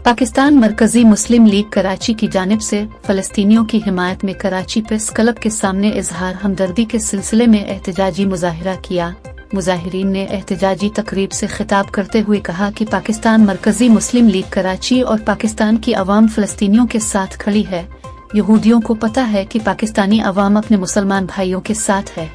पाकिस्तान मरकजी मुस्लिम लीग कराची की जानिब से फलस्तीनियों की हिमायत में कराची प्रेस क्लब के सामने इजहार हमदर्दी के सिलसिले में एहतजाजी मुजाहिरा किया। मुजाहिरीन ने एहतजाजी तकरीब से खिताब करते हुए कहा कि पाकिस्तान मरकजी मुस्लिम लीग कराची और पाकिस्तान की अवाम फलस्तीनियों के साथ खड़ी है। यहूदियों को पता है कि पाकिस्तानी अवाम अपने मुसलमान भाइयों के साथ है।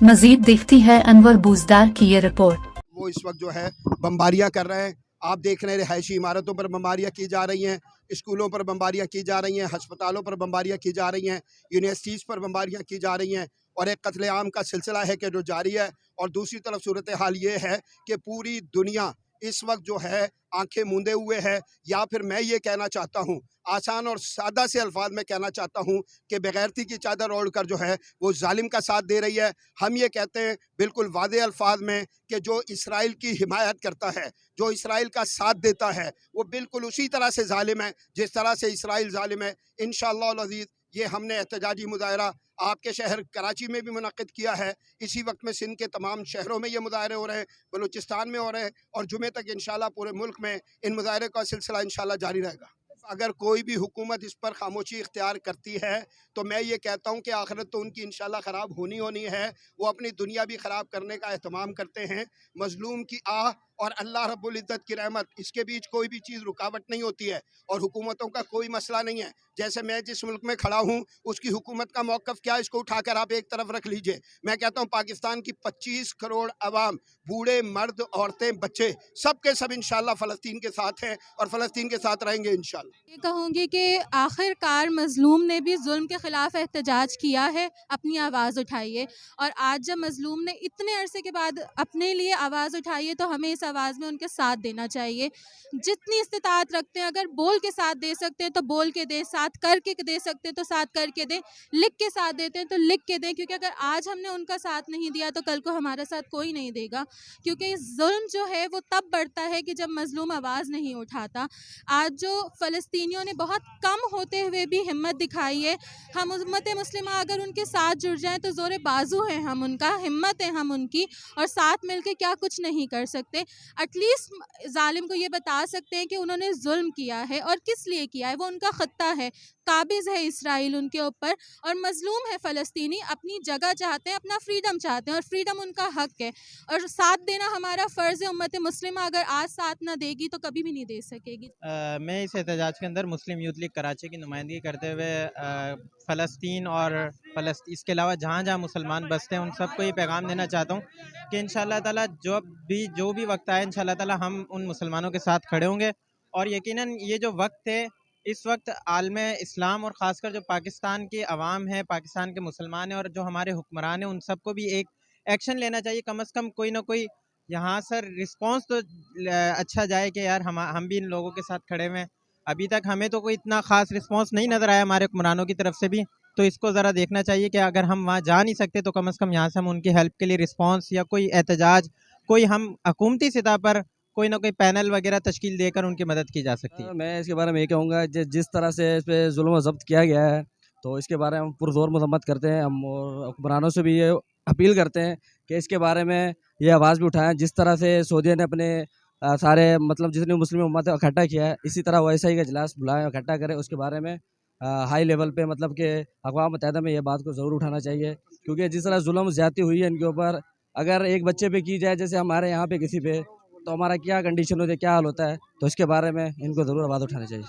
मजीद देखती है अनवर बूजदार की ये रिपोर्ट। वो इस वक्त जो है बमबारियां कर रहे हैं। आप देख रहे हैं रिहायशी इमारतों पर बमबारियां की जा रही हैं, स्कूलों पर बमबारियां की जा रही हैं, अस्पतालों पर बमबारियां की जा रही हैं, यूनिवर्सिटीज़ पर बमबारियां की जा रही हैं और एक कत्लेआम का सिलसिला है कि जो जारी है। और दूसरी तरफ सूरत हाल ये है कि पूरी दुनिया इस वक्त जो है आंखें मूंदे हुए है, या फिर मैं ये कहना चाहता हूँ, आसान और सादा से अल्फाज में कहना चाहता हूँ कि बेगैरती की चादर ओढ़ कर जो है वो जालिम का साथ दे रही है। हम ये कहते हैं बिल्कुल वादे अल्फाज में कि जो इसराइल की हिमायत करता है, जो इसराइल का साथ देता है, वो बिल्कुल उसी तरह से जालिम है जिस तरह से इसराइल जालिम है। इंशाअल्लाह अज़ीज़ ये हमने एहतजाजी मुजाहरा आपके शहर कराची में भी मुनक़्क़िद किया है। इसी वक्त में सिंध के तमाम शहरों में ये मुजाहरे हो रहे हैं, बलूचिस्तान में हो रहे हैं और जुमे तक इंशाअल्लाह पूरे मुल्क में इन मुजाहरे का सिलसिला इंशाअल्लाह जारी रहेगा। अगर कोई भी हुकूमत इस पर खामोशी इख्तियार करती है तो मैं ये कहता हूँ कि आखिरत तो उनकी इंशाअल्लाह ख़राब होनी है। वो अपनी दुनिया भी ख़राब करने का एहतमाम करते हैं। मज़लूम की आह और अल्लाह रब्बुल इज़्ज़त की रहमत, इसके बीच कोई भी चीज़ रुकावट नहीं होती है और हुकूमतों का कोई मसला नहीं है। जैसे मैं जिस मुल्क में खड़ा हूँ उसकी हुकूमत का मौक़िफ़ क्या है, इसको उठाकर आप एक तरफ रख लीजिए। मैं कहता हूँ पाकिस्तान की 25 करोड़ अवाम, बूढ़े मर्द औरतें बच्चे, सब के सब इंशाअल्लाह फ़लस्तीन के साथ हैं और फ़लस्तीन के साथ रहेंगे इंशाअल्लाह। ये कहूँगी कि आखिरकार मज़लूम ने भी जुल्म के ख़िलाफ़ एहतजाज किया है, अपनी आवाज़ उठाई है। और आज जब मज़लूम ने इतने अरसे के बाद अपने लिए आवाज़ उठाई है तो हमें इस आवाज़ में उनके साथ देना चाहिए। जितनी इस्तिताअत रखते हैं, अगर बोल के साथ दे सकते हैं तो बोल के दें, साथ करके दे सकते हैं तो साथ करके दें, लिख के साथ देते हैं तो लिख के दें। क्योंकि अगर आज हमने उनका साथ नहीं दिया तो कल को हमारा साथ कोई नहीं देगा। क्योंकि जुल्म जो है वो तब बढ़ता है कि जब मज़लूम आवाज़ नहीं उठाता। आज जो फ़लस्तीनियों ने बहुत कम होते हुए भी हिम्मत दिखाई है, हम उम्मत मुस्लिमा अगर उनके साथ जुड़ जाएं तो ज़ोरे बाजू हैं हम उनका, हिम्मत है हम उनकी, और साथ मिलके क्या कुछ नहीं कर सकते। एटलीस्ट जालिम को ये बता सकते हैं कि उन्होंने जुल्म किया है और किस लिए किया है। वो उनका ख़त्ता है, काबिज़ है इसराइल उनके ऊपर, और मज़लूम है फ़लस्तीनी, अपनी जगह चाहते हैं, अपना फ्रीडम चाहते हैं और फ्रीडम उनका हक़ है। और साथ देना हमारा फ़र्ज़ है। उम्मत मुस्लिमा अगर आज साथ ना देगी तो कभी भी नहीं दे सकेगी। मैं इस एहतजाज के अंदर मुस्लिम यूथ लीग कराची की नुमाइंदगी करते हुए फ़लस्तीन और इसके अलावा जहाँ जहाँ मुसलमान बसते हैं उन सबको ये पैगाम देना चाहता हूँ कि इंशाअल्लाह ताला जो भी वक्त आए इंशाअल्लाह ताला हम उन मुसलमानों के साथ खड़े होंगे। और यकीनन ये जो वक्त है, इस वक्त आलम इस्लाम और ख़ासकर जो पाकिस्तान की आवाम है, पाकिस्तान के मुसलमान हैं और जो हमारे हुक्मरान हैं, उन सबको भी एक एक्शन लेना चाहिए। कम से कम कोई ना कोई यहाँ सर रिस्पॉन्स तो अच्छा जाए कि यार हम भी इन लोगों के साथ खड़े हुए हैं। अभी तक हमें तो कोई इतना ख़ास रिस्पॉन्स नहीं नज़र आया हमारे हुक्मरानों की तरफ से भी, तो इसको ज़रा देखना चाहिए कि अगर हम वहाँ जा नहीं सकते तो कम से कम यहाँ से हम उनकी हेल्प के लिए रिस्पॉन्स या कोई एहतजाज, कोई हम हुकूमती सतह पर कोई ना कोई पैनल वगैरह तश्कील देकर उनकी मदद की जा सकती है। मैं इसके बारे में ये कहूँगा जिस तरह से इस पर जुल्म ज़ब्त किया गया है तो इसके बारे में हम पुरज़ोर मज़म्मत करते हैं। हम और हुक्मरानों से भी ये अपील करते हैं कि इसके बारे में ये आवाज़ भी उठाएं। जिस तरह से सऊदीया ने अपने सारे मतलब जितनी मुस्लिम उम्मत है इकट्ठा किया है, इसी तरह वैसा ही का इजलास बुलाएं, इकट्ठा करें। उसके बारे में हाई लेवल पे मतलब कि अक़वाम मुत्तहिदा में ये बात को ज़रूर उठाना चाहिए। क्योंकि जिस तरह जुल्म ज़्यादती हुई है इनके ऊपर, अगर एक बच्चे पे की जाए जैसे हमारे यहाँ पे किसी पे, तो हमारा क्या कंडीशन होती है, क्या हाल होता है, तो इसके बारे में इनको ज़रूर आवाज़ उठानी चाहिए।